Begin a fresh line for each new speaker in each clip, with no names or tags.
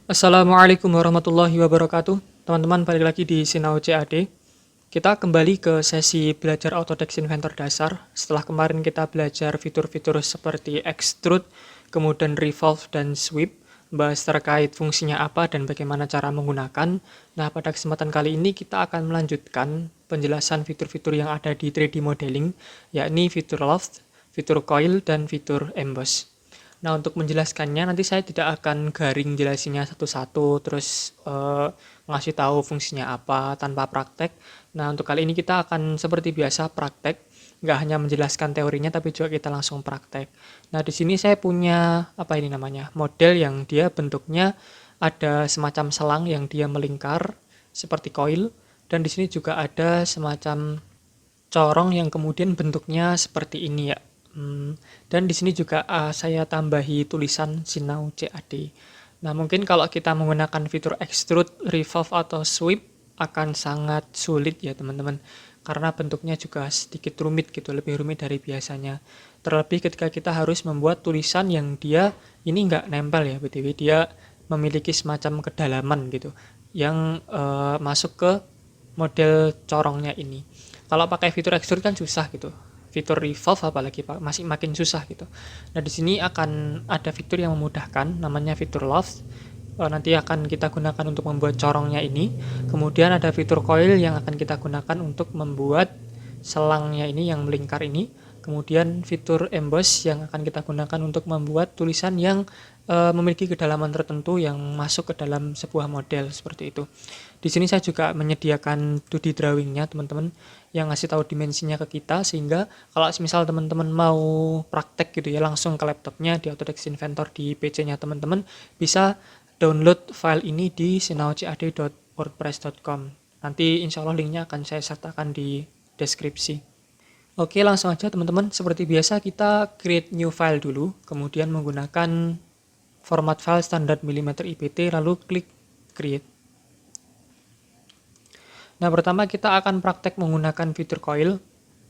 Assalamualaikum warahmatullahi wabarakatuh. Teman-teman, balik lagi di Sinau CAD. Kita kembali ke sesi belajar Autodesk Inventor dasar. Setelah kemarin kita belajar fitur-fitur seperti extrude, kemudian revolve dan sweep, bahas terkait fungsinya apa dan bagaimana cara menggunakan. Nah, pada kesempatan kali ini kita akan melanjutkan penjelasan fitur-fitur yang ada di 3D modeling, yakni fitur loft, fitur coil, dan fitur emboss. Nah, untuk menjelaskannya nanti saya tidak akan garing jelasinya satu-satu, terus ngasih tahu fungsinya apa tanpa praktek. Nah, untuk kali ini kita akan seperti biasa praktek, nggak hanya menjelaskan teorinya tapi juga kita langsung praktek. Nah, di sini saya punya apa ini namanya, model yang dia bentuknya ada semacam selang yang dia melingkar seperti coil, dan di sini juga ada semacam corong yang kemudian bentuknya seperti ini ya. Dan di sini juga saya tambahi tulisan Sinau CAD. Nah, mungkin kalau kita menggunakan fitur extrude, revolve, atau sweep akan sangat sulit ya teman-teman. Karena bentuknya juga sedikit rumit gitu, lebih rumit dari biasanya. Terlebih ketika kita harus membuat tulisan yang dia ini nggak nempel ya BTW, dia memiliki semacam kedalaman gitu yang masuk ke model corongnya ini. Kalau pakai fitur extrude kan susah gitu. Fitur revolve apalagi masih makin susah gitu. Nah, di sini akan ada fitur yang memudahkan namanya fitur loft. Nanti akan kita gunakan untuk membuat corongnya ini. Kemudian ada fitur coil yang akan kita gunakan untuk membuat selangnya ini yang melingkar ini. Kemudian fitur emboss yang akan kita gunakan untuk membuat tulisan yang memiliki kedalaman tertentu yang masuk ke dalam sebuah model seperti itu. Di sini saya juga menyediakan 2D drawingnya teman-teman, yang ngasih tahu dimensinya ke kita, sehingga kalau misal teman-teman mau praktek gitu ya langsung ke laptopnya di Autodesk Inventor di PC-nya teman-teman bisa download file ini di sinaucad.wordpress.com. Nanti insya Allah linknya akan saya sertakan di deskripsi. Oke, langsung aja teman-teman. Seperti biasa kita create new file dulu, kemudian menggunakan format file standar mm IPT, lalu klik create. Nah, pertama kita akan praktek menggunakan fitur coil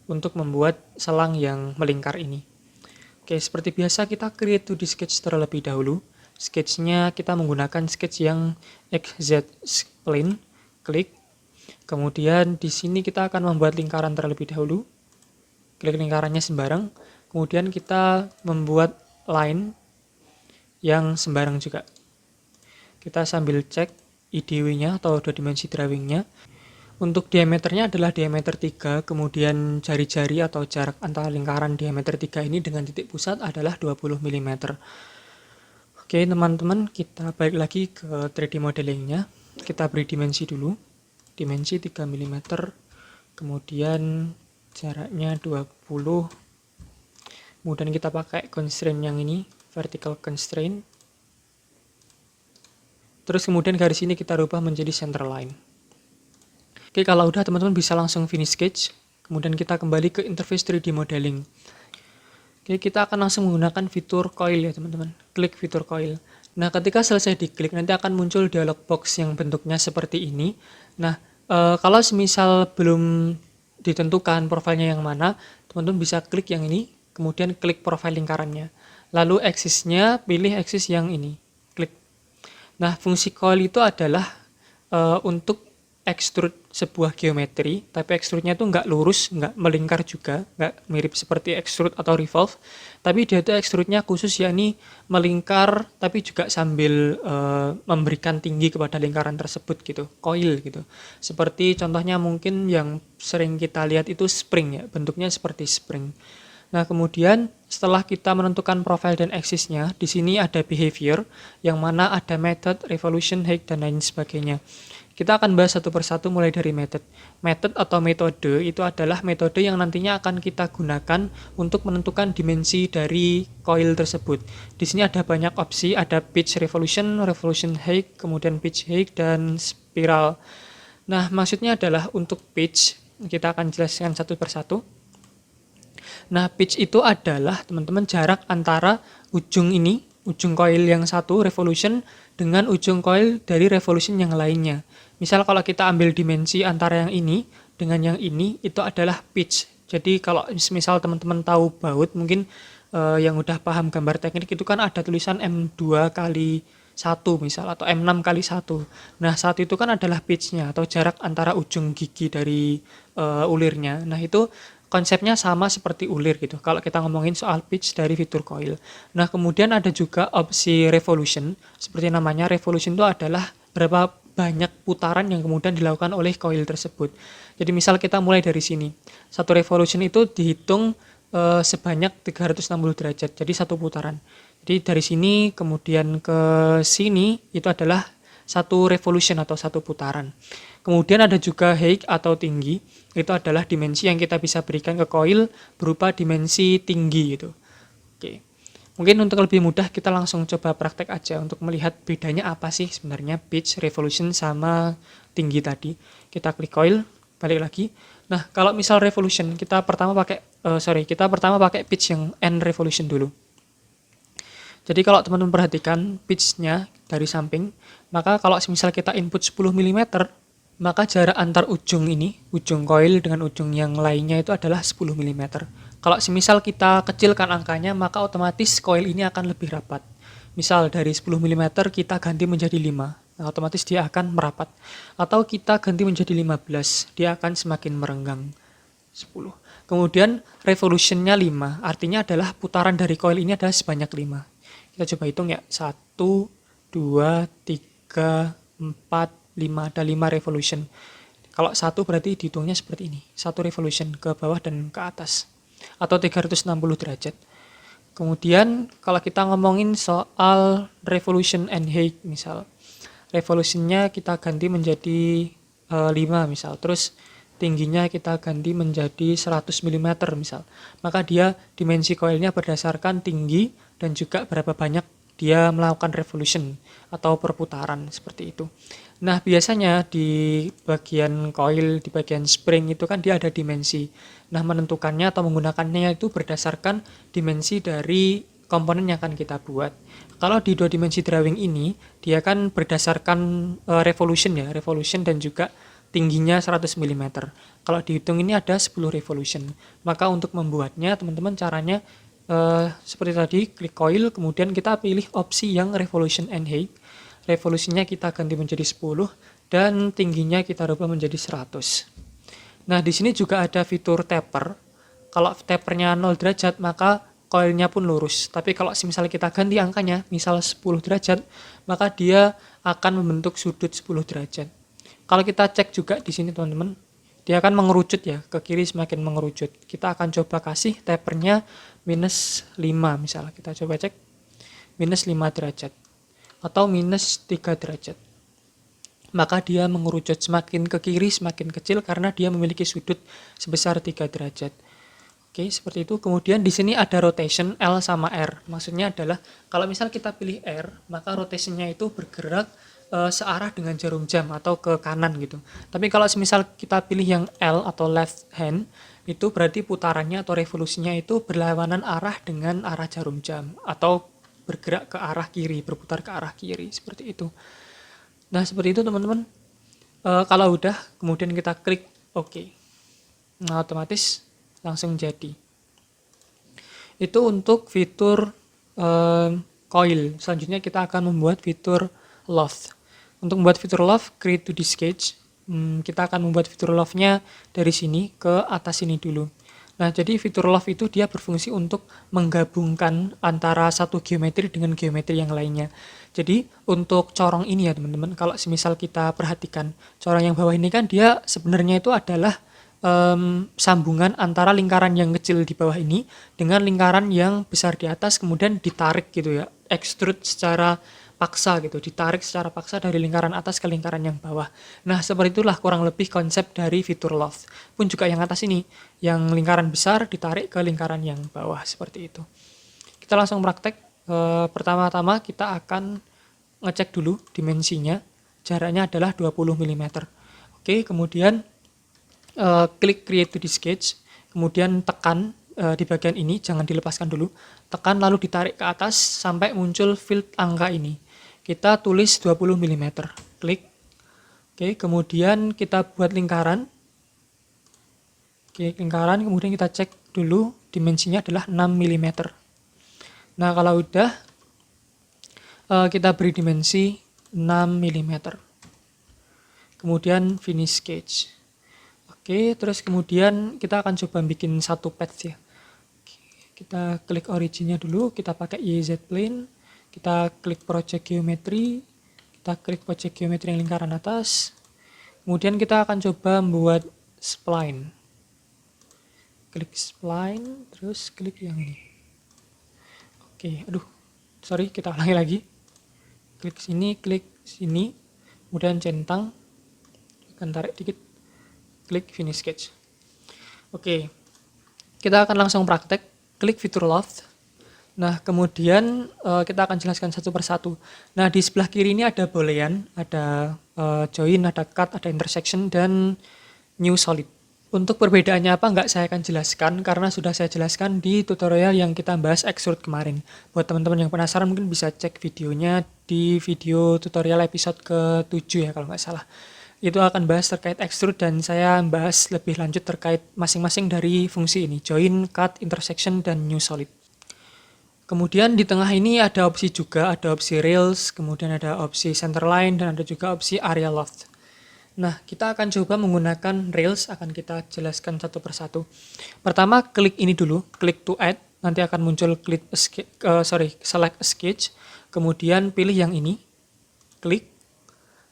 untuk membuat selang yang melingkar ini. Oke, seperti biasa kita create 2D sketch terlebih dahulu. Sketchnya kita menggunakan sketch yang XZ spline, klik. Kemudian di sini kita akan membuat lingkaran terlebih dahulu. Klik lingkarannya sembarang. Kemudian kita membuat line yang sembarang juga. Kita sambil cek IDW-nya atau 2 dimensi drawing-nya. Untuk diameternya adalah diameter 3, kemudian jari-jari atau jarak antara lingkaran diameter 3 ini dengan titik pusat adalah 20 mm. Oke teman-teman, kita balik lagi ke 3D modelingnya. Kita beri dimensi dulu, dimensi 3 mm, kemudian jaraknya 20. Kemudian kita pakai constraint yang ini, vertical constraint. Terus kemudian garis ini kita rubah menjadi center line. Oke, kalau udah teman-teman bisa langsung finish sketch. Kemudian kita kembali ke interface 3D modeling. Oke, kita akan langsung menggunakan fitur coil ya teman-teman. Klik fitur coil. Nah, ketika selesai diklik nanti akan muncul dialog box yang bentuknya seperti ini. Nah, kalau semisal belum ditentukan profilnya yang mana, teman-teman bisa klik yang ini, kemudian klik profil lingkarannya. Lalu axisnya pilih axis yang ini. Klik. Nah, fungsi coil itu adalah untuk extrude sebuah geometri, tapi extrude-nya itu nggak lurus, nggak melingkar juga, nggak mirip seperti extrude atau revolve, tapi dia itu extrude-nya khusus yakni melingkar, tapi juga sambil memberikan tinggi kepada lingkaran tersebut gitu, coil gitu. Seperti contohnya mungkin yang sering kita lihat itu spring ya, bentuknya seperti spring. Nah, kemudian setelah kita menentukan profil dan axisnya, di sini ada behavior, yang mana ada method, revolution, height, dan lain sebagainya. Kita akan bahas satu persatu mulai dari method. Method atau metode itu adalah metode yang nantinya akan kita gunakan untuk menentukan dimensi dari coil tersebut. Di sini ada banyak opsi, ada pitch revolution, revolution height, kemudian pitch height, dan spiral. Nah, maksudnya adalah untuk pitch, kita akan jelaskan satu persatu. Nah, pitch itu adalah teman-teman jarak antara ujung ini, ujung coil yang satu revolution dengan ujung coil dari revolution yang lainnya. Misal kalau kita ambil dimensi antara yang ini dengan yang ini, itu adalah pitch. Jadi kalau misal teman-teman tahu baut, mungkin yang udah paham gambar teknik itu kan ada tulisan M2 kali 1 misal, atau M6 kali 1. Nah, 1 itu kan adalah pitch-nya atau jarak antara ujung gigi dari ulirnya. Nah, itu konsepnya sama seperti ulir gitu kalau kita ngomongin soal pitch dari fitur coil. Nah, kemudian ada juga opsi revolution. Seperti namanya, revolution itu adalah berapa banyak putaran yang kemudian dilakukan oleh coil tersebut. Jadi misal kita mulai dari sini. Satu revolution itu dihitung sebanyak 360 derajat. Jadi satu putaran. Jadi dari sini kemudian ke sini itu adalah satu revolution atau satu putaran. Kemudian ada juga height atau tinggi. Itu adalah dimensi yang kita bisa berikan ke coil berupa dimensi tinggi gitu. Oke. Mungkin untuk lebih mudah kita langsung coba praktek aja untuk melihat bedanya apa sih sebenarnya pitch, revolution sama tinggi tadi. Kita klik coil, balik lagi. Nah, kalau misal revolution kita pertama pakai pitch yang N revolution dulu. Jadi kalau teman-teman perhatikan pitch-nya dari samping, maka kalau misal kita input 10 mm, maka jarak antar ujung ini, ujung coil dengan ujung yang lainnya itu adalah 10 mm. Kalau semisal kita kecilkan angkanya, maka otomatis coil ini akan lebih rapat. Misal dari 10 mm kita ganti menjadi 5, nah, otomatis dia akan merapat. Atau kita ganti menjadi 15, dia akan semakin merenggang. 10. Kemudian revolutionnya 5, artinya adalah putaran dari coil ini adalah sebanyak 5. Kita coba hitung ya, 1, 2, 3, 4, 5, ada 5 revolution. Kalau 1 berarti dihitungnya seperti ini, 1 revolution ke bawah dan ke atas, atau 360 derajat. Kemudian kalau kita ngomongin soal revolution and height misal, revolutionnya kita ganti menjadi 5 misal, terus tingginya kita ganti menjadi 100 mm misal, maka dia dimensi coilnya berdasarkan tinggi dan juga berapa banyak dia melakukan revolution atau perputaran seperti itu. Nah, biasanya di bagian coil, di bagian spring itu kan dia ada dimensi. Nah, menentukannya atau menggunakannya itu berdasarkan dimensi dari komponen yang akan kita buat. Kalau di 2 dimensi drawing ini, dia kan berdasarkan revolution ya, revolution dan juga tingginya 100 mm. Kalau dihitung ini ada 10 revolution. Maka untuk membuatnya, teman-teman caranya seperti tadi, klik coil, kemudian kita pilih opsi yang revolution and height. Revolusinya kita ganti menjadi 10 dan tingginya kita rubah menjadi 100. Nah, di sini juga ada fitur taper. Kalau tapernya 0 derajat, maka coilnya pun lurus. Tapi kalau misalnya kita ganti angkanya, misal 10 derajat, maka dia akan membentuk sudut 10 derajat. Kalau kita cek juga di sini teman-teman, dia akan mengerucut ya, ke kiri semakin mengerucut. Kita akan coba kasih tapernya minus 5 misalnya. Kita coba cek minus 5 derajat atau minus 3 derajat. Maka dia mengerucut semakin ke kiri semakin kecil karena dia memiliki sudut sebesar 3 derajat. Oke, seperti itu. Kemudian di sini ada rotation L sama R. Maksudnya adalah kalau misal kita pilih R, maka rotationnya itu bergerak searah dengan jarum jam atau ke kanan gitu. Tapi kalau misal kita pilih yang L atau left hand, itu berarti putarannya atau revolusinya itu berlawanan arah dengan arah jarum jam atau bergerak ke arah kiri, berputar ke arah kiri, seperti itu. Nah, seperti itu teman-teman. Kalau udah, kemudian kita klik OK. Nah, otomatis langsung jadi. Itu untuk fitur coil. Selanjutnya kita akan membuat fitur loft. Untuk membuat fitur loft, create to this sketch. Kita akan membuat fitur loft-nya dari sini ke atas sini dulu. Nah, jadi fitur loft itu dia berfungsi untuk menggabungkan antara satu geometri dengan geometri yang lainnya. Jadi, untuk corong ini ya teman-teman, kalau semisal kita perhatikan, corong yang bawah ini kan dia sebenarnya itu adalah sambungan antara lingkaran yang kecil di bawah ini dengan lingkaran yang besar di atas, kemudian ditarik gitu ya, extrude secara paksa gitu, ditarik secara paksa dari lingkaran atas ke lingkaran yang bawah. Nah, seperti itulah kurang lebih konsep dari fitur loft. Pun juga yang atas ini, yang lingkaran besar ditarik ke lingkaran yang bawah, seperti itu. Kita langsung praktek. Pertama-tama kita akan ngecek dulu dimensinya. Jaraknya adalah 20 mm. Oke, kemudian klik create to the sketch, kemudian tekan di bagian ini, jangan dilepaskan dulu. Tekan lalu ditarik ke atas sampai muncul field angka ini. Kita tulis 20 mm. Klik. Oke, kemudian kita buat lingkaran. Oke, lingkaran, kemudian kita cek dulu dimensinya adalah 6 mm. Nah, kalau udah Kita beri dimensi 6 mm. Kemudian finish sketch. Oke, terus kemudian kita akan coba bikin satu path ya. Kita klik originnya dulu, kita pakai YZ plane, kita klik project geometry, kita klik project geometry yang lingkaran atas. Kemudian kita akan coba membuat spline. Klik spline, terus klik yang ini. Oke, sorry, kita ulangi lagi. Klik sini, kemudian centang, akan tarik dikit, klik finish sketch. Oke, kita akan langsung praktek, klik fitur loft. Nah, kemudian kita akan jelaskan satu persatu. Nah, di sebelah kiri ini ada boolean, ada join, ada cut, ada intersection, dan new solid. Untuk perbedaannya apa nggak saya akan jelaskan karena sudah saya jelaskan di tutorial yang kita bahas extrude kemarin. Buat teman-teman yang penasaran mungkin bisa cek videonya di video tutorial episode ke-7 ya kalau nggak salah. Itu akan bahas terkait extrude dan saya bahas lebih lanjut terkait masing-masing dari fungsi ini, join, cut, intersection, dan new solid. Kemudian di tengah ini ada opsi juga, ada opsi rails, kemudian ada opsi centerline, dan ada juga opsi area loft. Nah, kita akan coba menggunakan rails, akan kita jelaskan satu persatu. Pertama, klik ini dulu, klik to add, nanti akan muncul select a sketch, kemudian pilih yang ini, klik,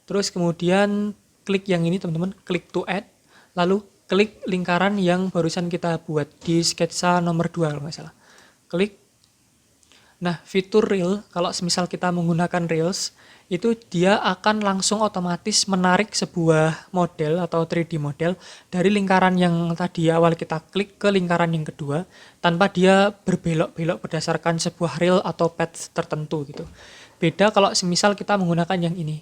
terus kemudian klik yang ini teman-teman, klik to add, lalu klik lingkaran yang barusan kita buat di sketsa nomor 2 kalau nggak salah. Klik. Nah, fitur rail, kalau semisal kita menggunakan rails, itu dia akan langsung otomatis menarik sebuah model atau 3D model dari lingkaran yang tadi awal kita klik ke lingkaran yang kedua, tanpa dia berbelok-belok berdasarkan sebuah rail atau path tertentu gitu. Beda kalau semisal kita menggunakan yang ini.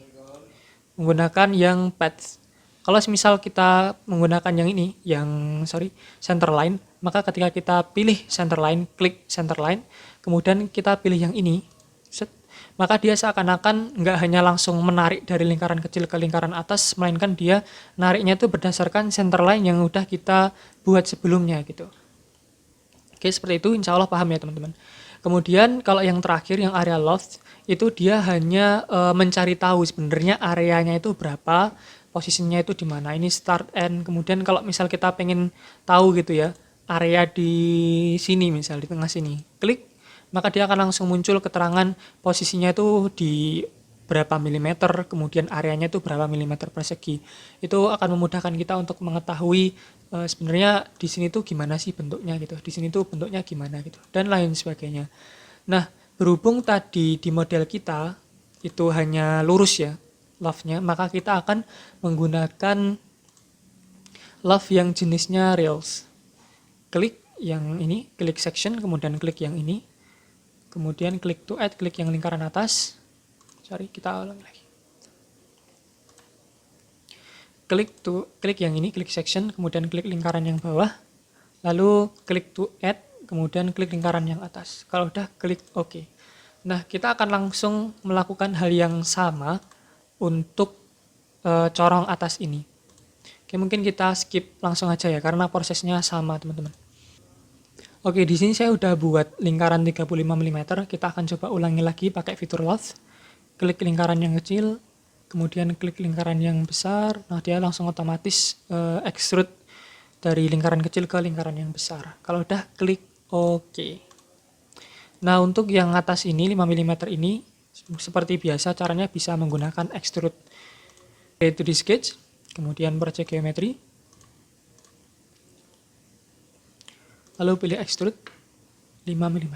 Menggunakan yang path. Kalau semisal kita menggunakan yang ini, centerline, maka ketika kita pilih centerline, klik centerline, kemudian kita pilih yang ini, maka dia seakan-akan nggak hanya langsung menarik dari lingkaran kecil ke lingkaran atas, melainkan dia nariknya itu berdasarkan centerline yang udah kita buat sebelumnya gitu. Oke, seperti itu, insya Allah paham ya teman-teman. Kemudian kalau yang terakhir, yang area loft, itu dia hanya mencari tahu sebenarnya areanya itu berapa, posisinya itu di mana. Ini start end. Kemudian kalau misal kita pengen tahu gitu ya, area di sini misal di tengah sini, klik, maka dia akan langsung muncul keterangan posisinya itu di berapa milimeter, kemudian areanya itu berapa milimeter persegi. Itu akan memudahkan kita untuk mengetahui sebenarnya di sini tuh gimana sih bentuknya gitu, di sini tuh bentuknya gimana gitu, dan lain sebagainya. Nah, berhubung tadi di model kita itu hanya lurus ya loftnya, maka kita akan menggunakan loft yang jenisnya rails. Klik yang ini, klik section, kemudian klik yang ini, kemudian klik to add, klik yang lingkaran atas. Kita ulang lagi. Klik yang ini, klik section, kemudian klik lingkaran yang bawah, lalu klik to add, kemudian klik lingkaran yang atas. Kalau udah, klik OK. Nah, kita akan langsung melakukan hal yang sama untuk corong atas ini. Oke, mungkin kita skip langsung aja ya, karena prosesnya sama teman-teman. Oke, di sini saya udah buat lingkaran 35 mm. Kita akan coba ulangi lagi pakai fitur loft. Klik lingkaran yang kecil, kemudian klik lingkaran yang besar. Nah, dia langsung otomatis extrude dari lingkaran kecil ke lingkaran yang besar. Kalau udah, klik OK. Nah, untuk yang atas ini 5 mm ini seperti biasa caranya bisa menggunakan extrude. Yaitu di sketch, kemudian project geometry, lalu pilih extrude 5 mm.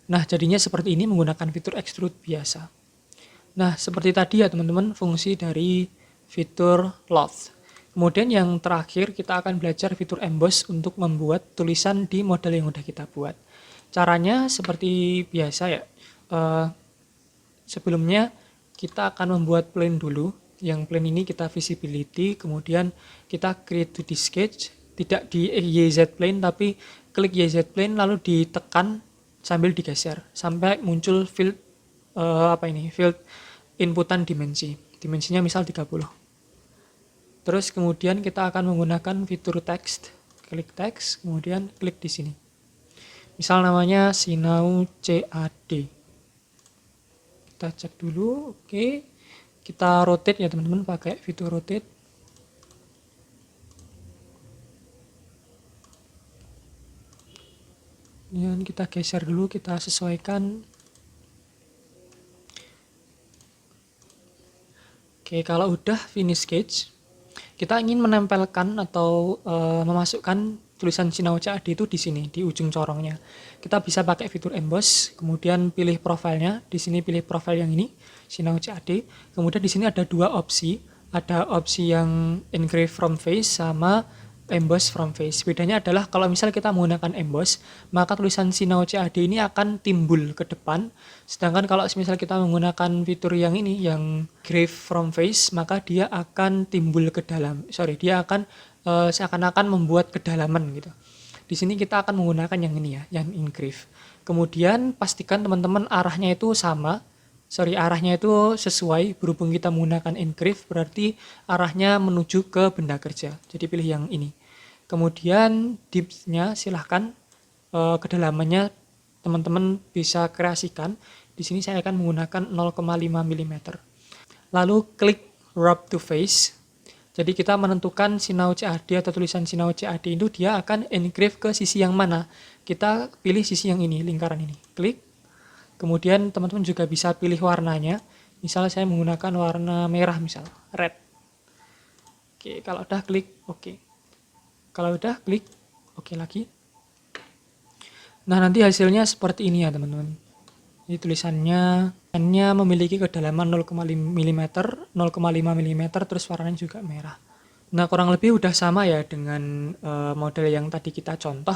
Nah, jadinya seperti ini menggunakan fitur extrude biasa. Nah, seperti tadi ya teman-teman, fungsi dari fitur loft. Kemudian yang terakhir kita akan belajar fitur emboss untuk membuat tulisan di model yang udah kita buat. Caranya seperti biasa ya. Sebelumnya kita akan membuat plane dulu. Yang plane ini kita visibility, kemudian kita create 2D sketch, tidak di YZ plane tapi klik YZ plane lalu ditekan sambil digeser sampai muncul field field inputan dimensi. Dimensinya misal 30. Terus kemudian kita akan menggunakan fitur text. Klik text, kemudian klik di sini. Misal namanya Sinau CAD. Kita cek dulu, oke. Kita rotate ya teman-teman pakai fitur rotate. Dan kita geser dulu, kita sesuaikan. Oke, kalau udah finish sketch, kita ingin menempelkan atau memasukkan tulisan Sinau CAD itu di sini, di ujung corongnya. Kita bisa pakai fitur emboss, kemudian pilih profilnya. Di sini pilih profil yang ini, Sinau CAD. Kemudian di sini ada dua opsi. Ada opsi yang engrave from face sama emboss from face. Bedanya adalah kalau misal kita menggunakan emboss, maka tulisan Sinau CAD ini akan timbul ke depan. Sedangkan kalau misal kita menggunakan fitur yang ini, yang grave from face, maka dia akan timbul ke dalam. Dia akan seakan-akan membuat kedalaman gitu. Di sini kita akan menggunakan yang ini ya, yang engrave. Kemudian pastikan teman-teman arahnya itu sama. Arahnya itu sesuai. Berhubung kita menggunakan engrave, berarti arahnya menuju ke benda kerja. Jadi pilih yang ini. Kemudian depth-nya silahkan, kedalamannya teman-teman bisa kreasikan. Di sini saya akan menggunakan 0,5 mm. Lalu klik wrap to face. Jadi kita menentukan Sinau CAD atau tulisan Sinau CAD itu dia akan engrave ke sisi yang mana. Kita pilih sisi yang ini, lingkaran ini. Klik. Kemudian teman-teman juga bisa pilih warnanya. Misalnya saya menggunakan warna merah misal, red. Oke, kalau udah klik oke. Kalau udah klik oke lagi. Nah, nanti hasilnya seperti ini ya teman-teman. Ini tulisannya memiliki kedalaman 0,5 mm, terus warnanya juga merah. Nah, kurang lebih udah sama ya dengan model yang tadi kita contoh.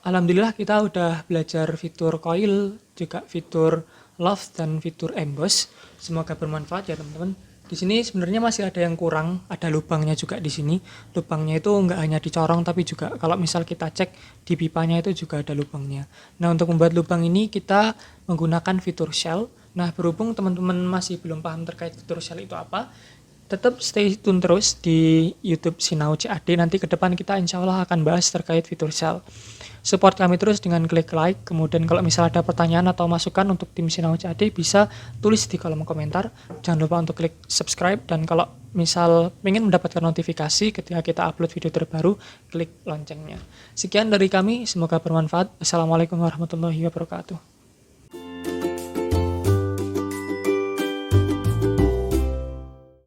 Alhamdulillah kita udah belajar fitur coil, juga fitur loft dan fitur emboss. Semoga bermanfaat ya teman-teman. Di sini sebenarnya masih ada yang kurang, ada lubangnya juga di sini. Lubangnya itu nggak hanya dicorong, tapi juga kalau misal kita cek di pipanya itu juga ada lubangnya. Nah, untuk membuat lubang ini kita menggunakan fitur shell. Nah, berhubung teman-teman masih belum paham terkait fitur shell itu apa, tetap stay tune terus di YouTube Sinau CAD. Nanti ke depan kita insya Allah akan bahas terkait fitur shell. Support kami terus dengan klik like. Kemudian kalau misal ada pertanyaan atau masukan untuk tim Sinau CAD bisa tulis di kolom komentar. Jangan lupa untuk klik subscribe. Dan kalau misal ingin mendapatkan notifikasi ketika kita upload video terbaru, klik loncengnya. Sekian dari kami, semoga bermanfaat. Assalamualaikum warahmatullahi wabarakatuh.